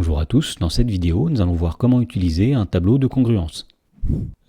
Bonjour à tous, dans cette vidéo, nous allons voir comment utiliser un tableau de congruence.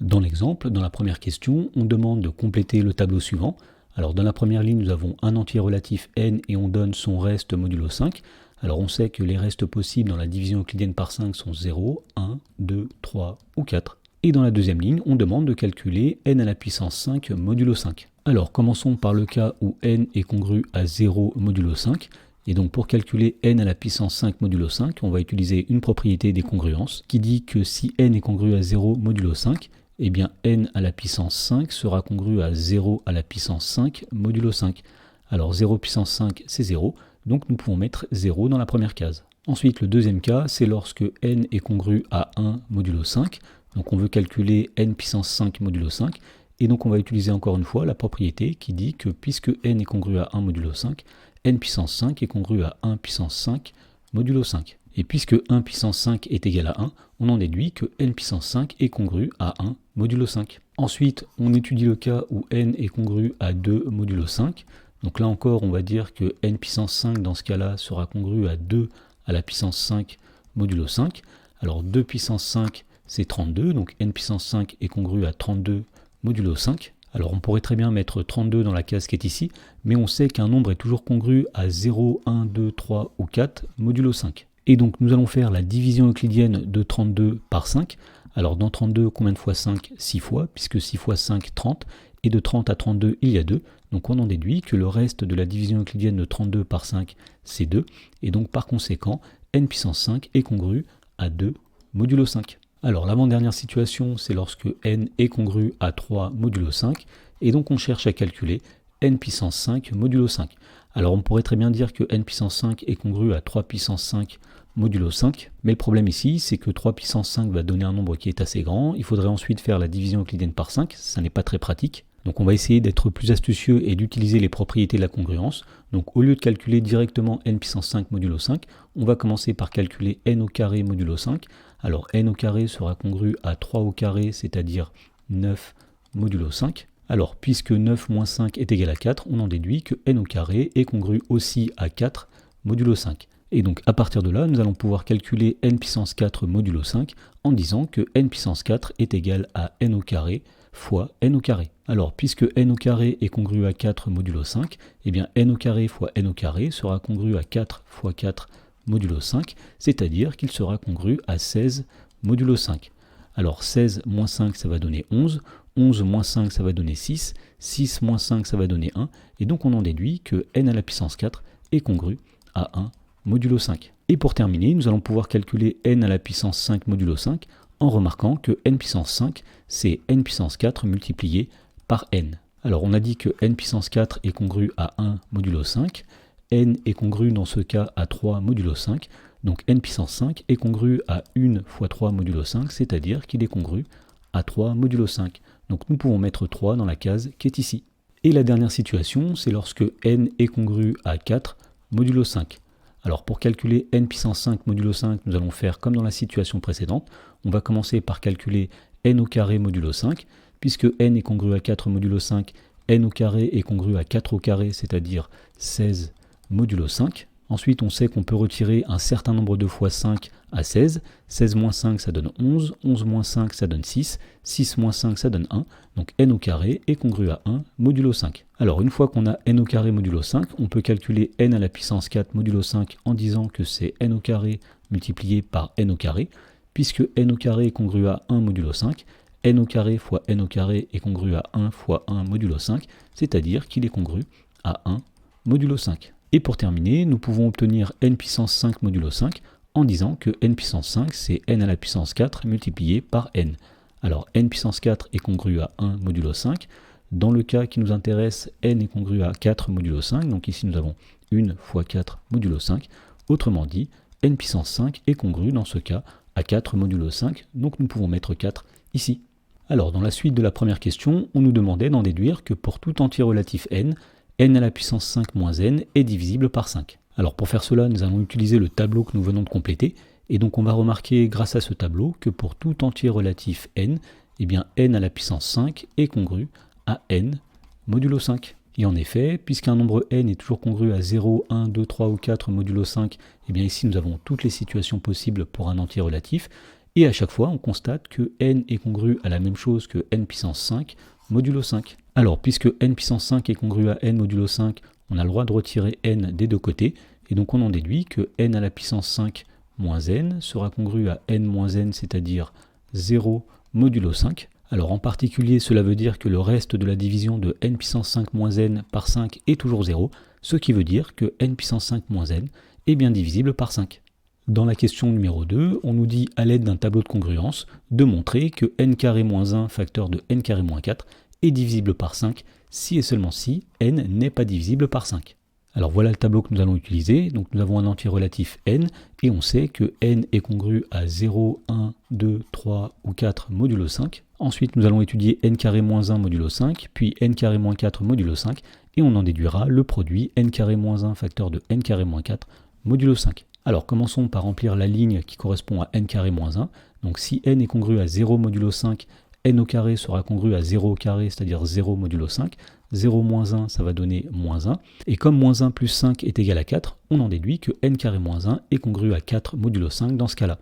Dans l'exemple, dans la première question, on demande de compléter le tableau suivant. Alors dans la première ligne, nous avons un entier relatif n et on donne son reste modulo 5. Alors on sait que les restes possibles dans la division euclidienne par 5 sont 0, 1, 2, 3 ou 4. Et dans la deuxième ligne, on demande de calculer n à la puissance 5 modulo 5. Alors commençons par le cas où n est congru à 0 modulo 5. Et donc pour calculer n à la puissance 5 modulo 5, on va utiliser une propriété des congruences qui dit que si n est congru à 0 modulo 5, eh bien n à la puissance 5 sera congru à 0 à la puissance 5 modulo 5. Alors 0 puissance 5 c'est 0, donc nous pouvons mettre 0 dans la première case. Ensuite le deuxième cas, c'est lorsque n est congru à 1 modulo 5, donc on veut calculer n puissance 5 modulo 5, et donc on va utiliser encore une fois la propriété qui dit que puisque n est congru à 1 modulo 5, n puissance 5 est congru à 1 puissance 5 modulo 5. Et puisque 1 puissance 5 est égal à 1, on en déduit que n puissance 5 est congru à 1 modulo 5. Ensuite, on étudie le cas où n est congru à 2 modulo 5. Donc là encore, on va dire que n puissance 5 dans ce cas-là sera congru à 2 à la puissance 5 modulo 5. Alors 2 puissance 5 c'est 32, donc n puissance 5 est congru à 32 modulo 5. Alors on pourrait très bien mettre 32 dans la case qui est ici, mais on sait qu'un nombre est toujours congru à 0, 1, 2, 3 ou 4 modulo 5. Et donc nous allons faire la division euclidienne de 32 par 5. Alors dans 32, combien de fois 5 6 fois, puisque 6 fois 5, 30, et de 30 à 32, il y a 2. Donc on en déduit que le reste de la division euclidienne de 32 par 5, c'est 2. Et donc par conséquent, n puissance 5 est congru à 2 modulo 5. Alors l'avant-dernière situation, c'est lorsque n est congru à 3 modulo 5, et donc on cherche à calculer n puissance 5 modulo 5. Alors on pourrait très bien dire que n puissance 5 est congru à 3 puissance 5 modulo 5, mais le problème ici, c'est que 3 puissance 5 va donner un nombre qui est assez grand, il faudrait ensuite faire la division euclidienne par 5, ça n'est pas très pratique. Donc on va essayer d'être plus astucieux et d'utiliser les propriétés de la congruence. Donc au lieu de calculer directement n puissance 5 modulo 5, on va commencer par calculer n au carré modulo 5. Alors n au carré sera congru à 3 au carré, c'est-à-dire 9 modulo 5. Alors puisque 9 moins 5 est égal à 4, on en déduit que n au carré est congru aussi à 4 modulo 5. Et donc à partir de là, nous allons pouvoir calculer n puissance 4 modulo 5 en disant que n puissance 4 est égal à n au carré fois n au carré. Alors puisque n au carré est congru à 4 modulo 5, eh bien n au carré fois n au carré sera congru à 4 fois 4 modulo 5, c'est-à-dire qu'il sera congru à 16 modulo 5. Alors 16 moins 5 ça va donner 11, 11 moins 5 ça va donner 6, 6 moins 5 ça va donner 1, et donc on en déduit que n à la puissance 4 est congru à 1 modulo 5. Et pour terminer, nous allons pouvoir calculer n à la puissance 5 modulo 5 en remarquant que n puissance 5 c'est n puissance 4 multiplié par n. Alors on a dit que n puissance 4 est congru à 1 modulo 5, n est congru dans ce cas à 3 modulo 5, donc n puissance 5 est congru à 1 fois 3 modulo 5, c'est-à-dire qu'il est congru à 3 modulo 5. Donc nous pouvons mettre 3 dans la case qui est ici. Et la dernière situation, c'est lorsque n est congru à 4 modulo 5. Alors pour calculer n puissance 5 modulo 5, nous allons faire comme dans la situation précédente. On va commencer par calculer n au carré modulo 5. Puisque n est congru à 4 modulo 5, n au carré est congru à 4 au carré, c'est-à-dire 16 modulo 5. Ensuite, on sait qu'on peut retirer un certain nombre de fois 5 à 16. 16 moins 5, ça donne 11. 11 moins 5, ça donne 6. 6 moins 5, ça donne 1. Donc n au carré est congru à 1 modulo 5. Alors une fois qu'on a n au carré modulo 5, on peut calculer n à la puissance 4 modulo 5 en disant que c'est n au carré multiplié par n au carré. Puisque n au carré est congru à 1 modulo 5, n au carré fois n au carré est congru à 1 fois 1 modulo 5, c'est-à-dire qu'il est congru à 1 modulo 5. Et pour terminer, nous pouvons obtenir n puissance 5 modulo 5 en disant que n puissance 5 c'est n à la puissance 4 multiplié par n. Alors n puissance 4 est congru à 1 modulo 5. Dans le cas qui nous intéresse, n est congru à 4 modulo 5, donc ici nous avons 1 fois 4 modulo 5. Autrement dit, n puissance 5 est congru dans ce cas à 4 modulo 5, donc nous pouvons mettre 4 ici. Alors dans la suite de la première question, on nous demandait d'en déduire que pour tout entier relatif n, n à la puissance 5 moins n est divisible par 5. Alors pour faire cela, nous allons utiliser le tableau que nous venons de compléter, et donc on va remarquer grâce à ce tableau que pour tout entier relatif n, eh bien n à la puissance 5 est congru à n modulo 5. Et en effet, puisqu'un nombre n est toujours congru à 0, 1, 2, 3 ou 4 modulo 5, et bien ici nous avons toutes les situations possibles pour un entier relatif, et à chaque fois on constate que n est congru à la même chose que n puissance 5 modulo 5. Alors puisque n puissance 5 est congru à n modulo 5, on a le droit de retirer n des deux côtés, et donc on en déduit que n à la puissance 5 moins n sera congru à n moins n, c'est-à-dire 0 modulo 5. Alors en particulier, cela veut dire que le reste de la division de n puissance 5 moins n par 5 est toujours 0, ce qui veut dire que n puissance 5 moins n est bien divisible par 5. Dans la question numéro 2, on nous dit à l'aide d'un tableau de congruence de montrer que n carré moins 1 facteur de n carré moins 4 est divisible par 5 si et seulement si n n'est pas divisible par 5. Alors voilà le tableau que nous allons utiliser. Donc nous avons un entier relatif n et on sait que n est congru à 0, 1, 2, 3 ou 4 modulo 5. Ensuite nous allons étudier n carré moins 1 modulo 5, puis n carré moins 4 modulo 5 et on en déduira le produit n carré moins 1 facteur de n carré moins 4 modulo 5. Alors commençons par remplir la ligne qui correspond à n carré moins 1. Donc si n est congru à 0 modulo 5, n au carré sera congru à 0 au carré, c'est-à-dire 0 modulo 5. 0 moins 1, ça va donner moins 1. Et comme moins 1 plus 5 est égal à 4, on en déduit que n carré moins 1 est congru à 4 modulo 5 dans ce cas-là.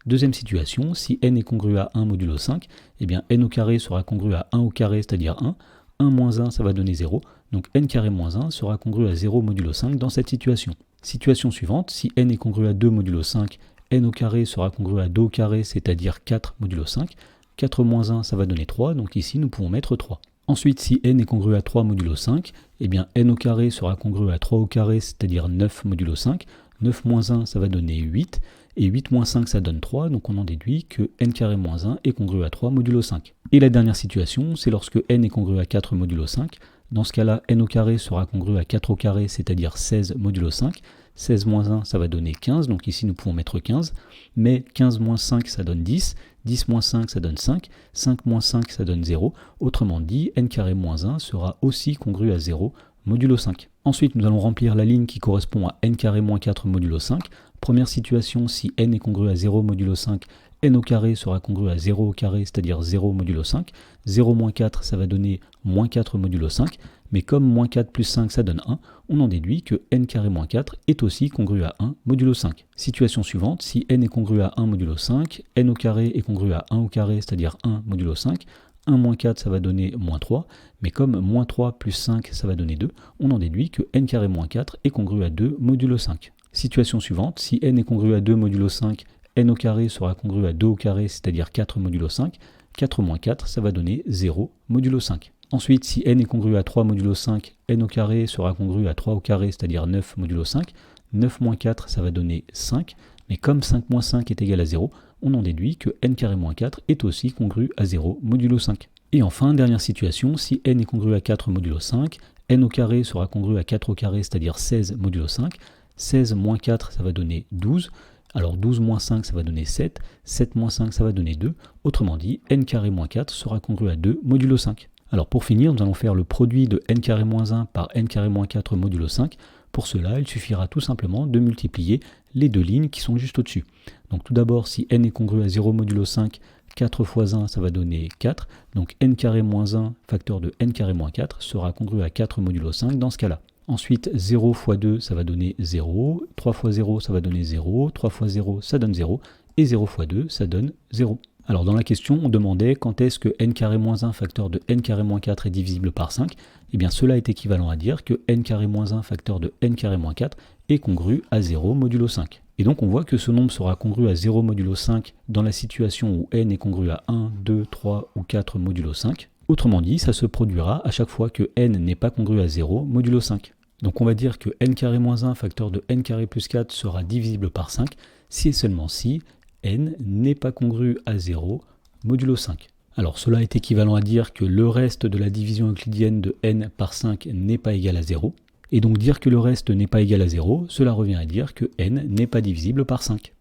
Deuxième situation, si n est congru à 1 modulo 5, eh bien n au carré sera congru à 1 au carré, c'est-à-dire 1. 1 moins 1, ça va donner 0. Donc n carré moins 1 sera congru à 0 modulo 5 dans cette situation. Situation suivante, si n est congru à 2 modulo 5, n au carré sera congru à 2 au carré, c'est-à-dire 4 modulo 5. 4 moins 1, ça va donner 3, donc ici nous pouvons mettre 3. Ensuite, si n est congru à 3 modulo 5, eh bien n au carré sera congru à 3 au carré, c'est-à-dire 9 modulo 5. 9 moins 1, ça va donner 8, et 8 moins 5, ça donne 3, donc on en déduit que n carré moins 1 est congru à 3 modulo 5. Et la dernière situation, c'est lorsque n est congru à 4 modulo 5. Dans ce cas-là, n au carré sera congru à 4 au carré, c'est-à-dire 16 modulo 5. 16 moins 1, ça va donner 15, donc ici nous pouvons mettre 15. Mais 15 moins 5, ça donne 10. 10 moins 5, ça donne 5. 5 moins 5, ça donne 0. Autrement dit, n carré moins 1 sera aussi congru à 0 modulo 5. Ensuite, nous allons remplir la ligne qui correspond à n carré moins 4 modulo 5. Première situation, si n est congru à 0 modulo 5, n au carré sera congru à 0 au carré, c'est-à-dire 0 modulo 5. 0 moins 4, ça va donner moins 4 modulo 5. Mais comme moins 4 plus 5, ça donne 1, on en déduit que n carré moins 4 est aussi congru à 1 modulo 5. Situation suivante, si n est congru à 1 modulo 5, n au carré est congru à 1 au carré, c'est-à-dire 1 modulo 5. 1 moins 4, ça va donner moins 3, mais comme moins 3 plus 5, ça va donner 2, on en déduit que n carré moins 4 est congru à 2 modulo 5. Situation suivante, si n est congru à 2 modulo 5, n au carré sera congru à 2 au carré, c'est-à-dire 4 modulo 5. 4 moins 4, ça va donner 0 modulo 5. Ensuite, si n est congru à 3 modulo 5, n au carré sera congru à 3 au carré, c'est-à-dire 9 modulo 5. 9 moins 4, ça va donner 5. Mais comme 5 moins 5 est égal à 0, on en déduit que n carré moins 4 est aussi congru à 0 modulo 5. Et enfin, dernière situation, si n est congru à 4 modulo 5, n au carré sera congru à 4 au carré, c'est-à-dire 16 modulo 5. 16 moins 4, ça va donner 12. Alors 12 moins 5, ça va donner 7. 7 moins 5, ça va donner 2. Autrement dit, n carré moins 4 sera congru à 2 modulo 5. Alors pour finir, nous allons faire le produit de n carré moins 1 par n carré moins 4 modulo 5. Pour cela, il suffira tout simplement de multiplier les deux lignes qui sont juste au-dessus. Donc tout d'abord, si n est congru à 0 modulo 5, 4 fois 1, ça va donner 4. Donc n carré moins 1, facteur de n carré moins 4, sera congru à 4 modulo 5 dans ce cas-là. Ensuite, 0 fois 2, ça va donner 0. 3 fois 0, ça va donner 0. 3 fois 0, ça donne 0. Et 0 fois 2, ça donne 0. Alors dans la question, on demandait quand est-ce que n carré moins 1 facteur de n carré moins 4 est divisible par 5. Eh bien cela est équivalent à dire que n carré moins 1 facteur de n carré moins 4 est congru à 0 modulo 5. Et donc on voit que ce nombre sera congru à 0 modulo 5 dans la situation où n est congru à 1, 2, 3 ou 4 modulo 5. Autrement dit, ça se produira à chaque fois que n n'est pas congru à 0 modulo 5. Donc on va dire que n carré moins 1 facteur de n carré plus 4 sera divisible par 5 si et seulement si n n'est pas congru à 0 modulo 5. Alors cela est équivalent à dire que le reste de la division euclidienne de n par 5 n'est pas égal à 0. Et donc dire que le reste n'est pas égal à 0, cela revient à dire que n n'est pas divisible par 5.